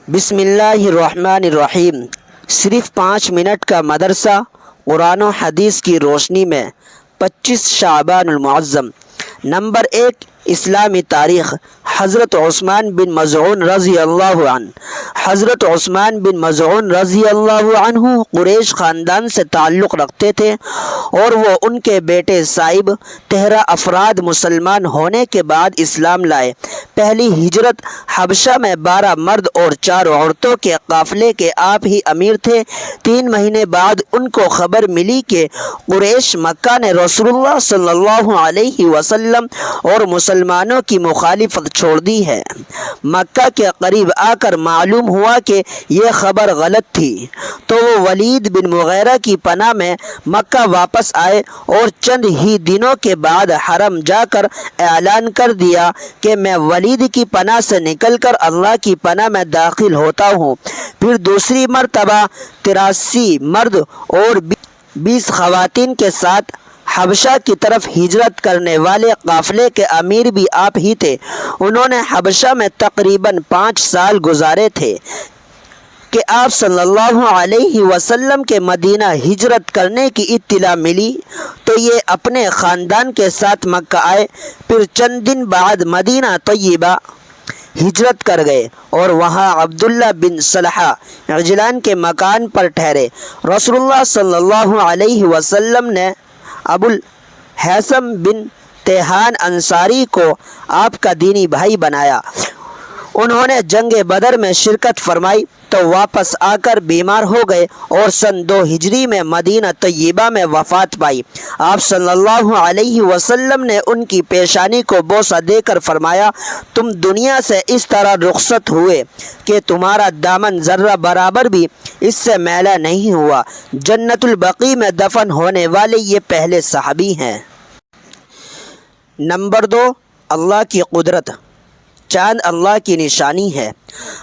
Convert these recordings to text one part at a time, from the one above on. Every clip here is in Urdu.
بسم اللہ الرحمن الرحیم۔ صرف 5 منٹ کا مدرسہ قرآن و حدیث کی روشنی میں 25 شعبان المعظم۔ نمبر 1، اسلامی تاریخ۔ حضرت عثمان بن مظعون رضی اللہ عنہ۔ حضرت عثمان بن مظعون رضی اللہ عنہ قریش خاندان سے تعلق رکھتے تھے اور وہ ان کے بیٹے صائب 13 افراد مسلمان ہونے کے بعد اسلام لائے۔ پہلی ہجرت حبشہ میں 12 مرد اور 4 عورتوں کے قافلے کے آپ ہی امیر تھے۔ 3 مہینے بعد ان کو خبر ملی کہ قریش مکہ نے رسول اللہ صلی اللہ علیہ وسلم اور مسلمانوں کی مخالفت چھوڑ دی ہے۔ مکہ کے قریب آ کر معلوم ہوا کہ یہ خبر غلط تھی، تو وہ ولید بن مغیرہ کی پناہ میں مکہ واپس آئے اور چند ہی دنوں کے بعد حرم جا کر اعلان کر دیا کہ میں ولید کی پناہ سے نکل کر اللہ کی پناہ میں داخل ہوتا ہوں۔ پھر دوسری مرتبہ 83 مرد اور 20 خواتین کے ساتھ حبشہ کی طرف ہجرت کرنے والے قافلے کے امیر بھی آپ ہی تھے۔ انہوں نے حبشہ میں تقریباً 5 سال گزارے تھے کہ آپ صلی اللہ علیہ وسلم کے مدینہ ہجرت کرنے کی اطلاع ملی تو یہ اپنے خاندان کے ساتھ مکہ آئے۔ پھر چند دن بعد مدینہ طیبہ ہجرت کر گئے اور وہاں عبداللہ بن صلحہ عجلان کے مکان پر ٹھہرے۔ رسول اللہ صلی اللہ علیہ وسلم نے ابو الحیثم بن تیہان انصاری کو آپ کا دینی بھائی بنایا۔ انہوں نے جنگ بدر میں شرکت فرمائی تو واپس آ کر بیمار ہو گئے اور سن 2 ہجری میں مدینہ طیبہ میں وفات پائی۔ آپ صلی اللہ علیہ وسلم نے ان کی پیشانی کو بوسہ دے کر فرمایا، تم دنیا سے اس طرح رخصت ہوئے کہ تمہارا دامن ذرہ برابر بھی اس سے میلا نہیں ہوا۔ جنت البقیع میں دفن ہونے والے یہ پہلے صحابی ہیں۔ نمبر 2، اللہ کی قدرت۔ چاند اللہ کی نشانی ہے۔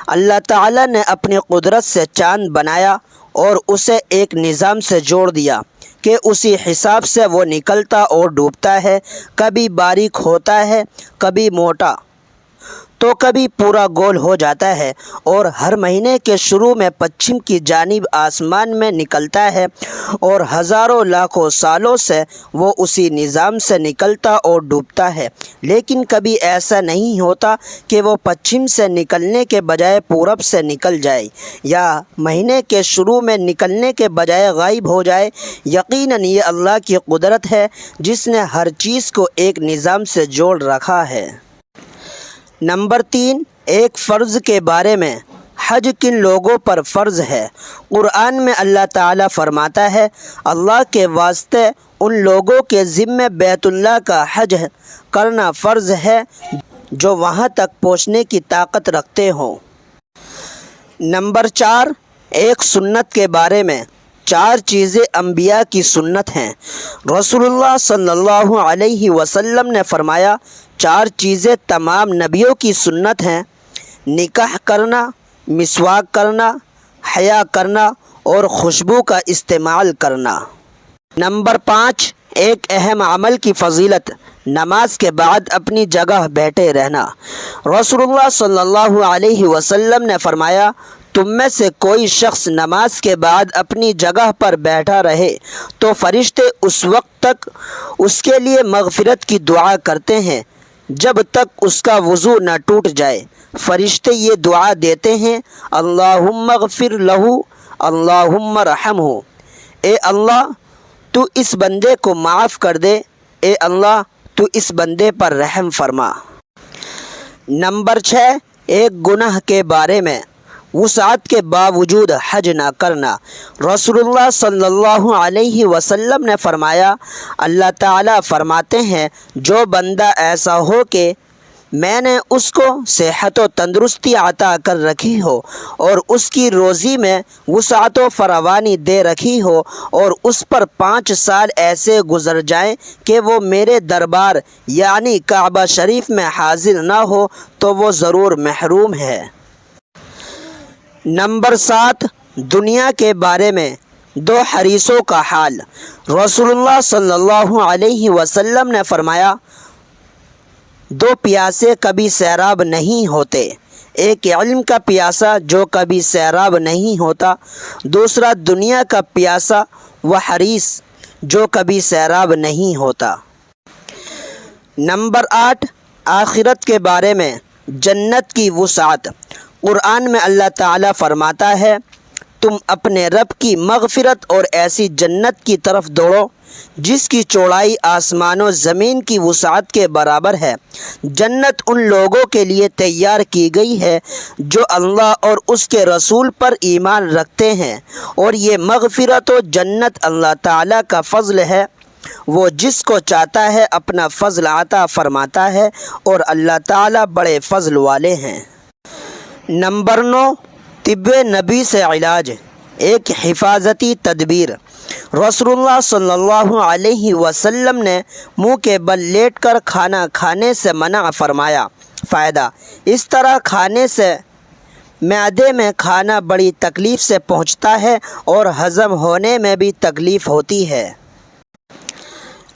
اللہ تعالیٰ نے اپنی قدرت سے چاند بنایا اور اسے ایک نظام سے جوڑ دیا کہ اسی حساب سے وہ نکلتا اور ڈوبتا ہے، کبھی باریک ہوتا ہے، کبھی موٹا تو کبھی پورا گول ہو جاتا ہے، اور ہر مہینے کے شروع میں پچھم کی جانب آسمان میں نکلتا ہے، اور ہزاروں لاکھوں سالوں سے وہ اسی نظام سے نکلتا اور ڈوبتا ہے۔ لیکن کبھی ایسا نہیں ہوتا کہ وہ پچھم سے نکلنے کے بجائے پورب سے نکل جائے، یا مہینے کے شروع میں نکلنے کے بجائے غائب ہو جائے۔ یقیناً یہ اللہ کی قدرت ہے جس نے ہر چیز کو ایک نظام سے جوڑ رکھا ہے۔ نمبر 3، ایک فرض کے بارے میں۔ حج کن لوگوں پر فرض ہے؟ قرآن میں اللہ تعالیٰ فرماتا ہے، اللہ کے واسطے ان لوگوں کے ذمے بیت اللہ کا حج کرنا فرض ہے جو وہاں تک پہنچنے کی طاقت رکھتے ہوں۔ نمبر 4، ایک سنت کے بارے میں۔ 4 چیزیں انبیاء کی سنت ہیں۔ رسول اللہ صلی اللہ علیہ وسلم نے فرمایا، 4 چیزیں تمام نبیوں کی سنت ہیں: نکاح کرنا، مسواک کرنا، حیا کرنا اور خوشبو کا استعمال کرنا۔ نمبر 5، ایک اہم عمل کی فضیلت۔ نماز کے بعد اپنی جگہ بیٹھے رہنا۔ رسول اللہ صلی اللہ علیہ وسلم نے فرمایا، تم میں سے کوئی شخص نماز کے بعد اپنی جگہ پر بیٹھا رہے تو فرشتے اس وقت تک اس کے لیے مغفرت کی دعا کرتے ہیں جب تک اس کا وضو نہ ٹوٹ جائے۔ فرشتے یہ دعا دیتے ہیں، اللہم اغفر لہ، اللہم رحمہ، اے اللہ تو اس بندے کو معاف کر دے، اے اللہ تو اس بندے پر رحم فرما۔ نمبر 6، ایک گناہ کے بارے میں۔ وسعت کے باوجود حج نہ کرنا۔ رسول اللہ صلی اللہ علیہ وسلم نے فرمایا، اللہ تعالیٰ فرماتے ہیں، جو بندہ ایسا ہو کہ میں نے اس کو صحت و تندرستی عطا کر رکھی ہو اور اس کی روزی میں وسعت و فراوانی دے رکھی ہو، اور اس پر 5 سال ایسے گزر جائیں کہ وہ میرے دربار یعنی کعبہ شریف میں حاضر نہ ہو، تو وہ ضرور محروم ہے۔ نمبر 7، دنیا کے بارے میں۔ 2 حریصوں کا حال۔ رسول اللہ صلی اللہ علیہ وسلم نے فرمایا، 2 پیاسے کبھی سیراب نہیں ہوتے، ایک علم کا پیاسا جو کبھی سیراب نہیں ہوتا، دوسرا دنیا کا پیاسا و حریص جو کبھی سیراب نہیں ہوتا۔ نمبر 8، آخرت کے بارے میں جنت کی وسعت۔ قرآن میں اللہ تعالیٰ فرماتا ہے، تم اپنے رب کی مغفرت اور ایسی جنت کی طرف دوڑو جس کی چوڑائی آسمان و زمین کی وسعت کے برابر ہے۔ جنت ان لوگوں کے لیے تیار کی گئی ہے جو اللہ اور اس کے رسول پر ایمان رکھتے ہیں، اور یہ مغفرت و جنت اللہ تعالیٰ کا فضل ہے۔ وہ جس کو چاہتا ہے اپنا فضل عطا فرماتا ہے، اور اللہ تعالیٰ بڑے فضل والے ہیں۔ نمبر 9، طب نبی سے علاج، ایک حفاظتی تدبیر۔ رسول اللہ صلی اللہ علیہ وسلم نے منہ کے بل لیٹ کر کھانا کھانے سے منع فرمایا۔ فائدہ، اس طرح کھانے سے معدے میں کھانا بڑی تکلیف سے پہنچتا ہے اور ہضم ہونے میں بھی تکلیف ہوتی ہے۔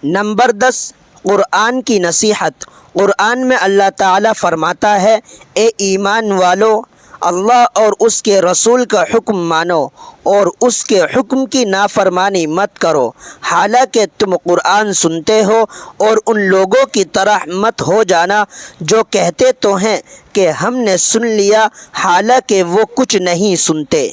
نمبر 10، قرآن کی نصیحت۔ قرآن میں اللہ تعالیٰ فرماتا ہے، اے ایمان والو، اللہ اور اس کے رسول کا حکم مانو اور اس کے حکم کی نافرمانی مت کرو، حالانکہ تم قرآن سنتے ہو، اور ان لوگوں کی طرح مت ہو جانا جو کہتے تو ہیں کہ ہم نے سن لیا، حالانکہ وہ کچھ نہیں سنتے۔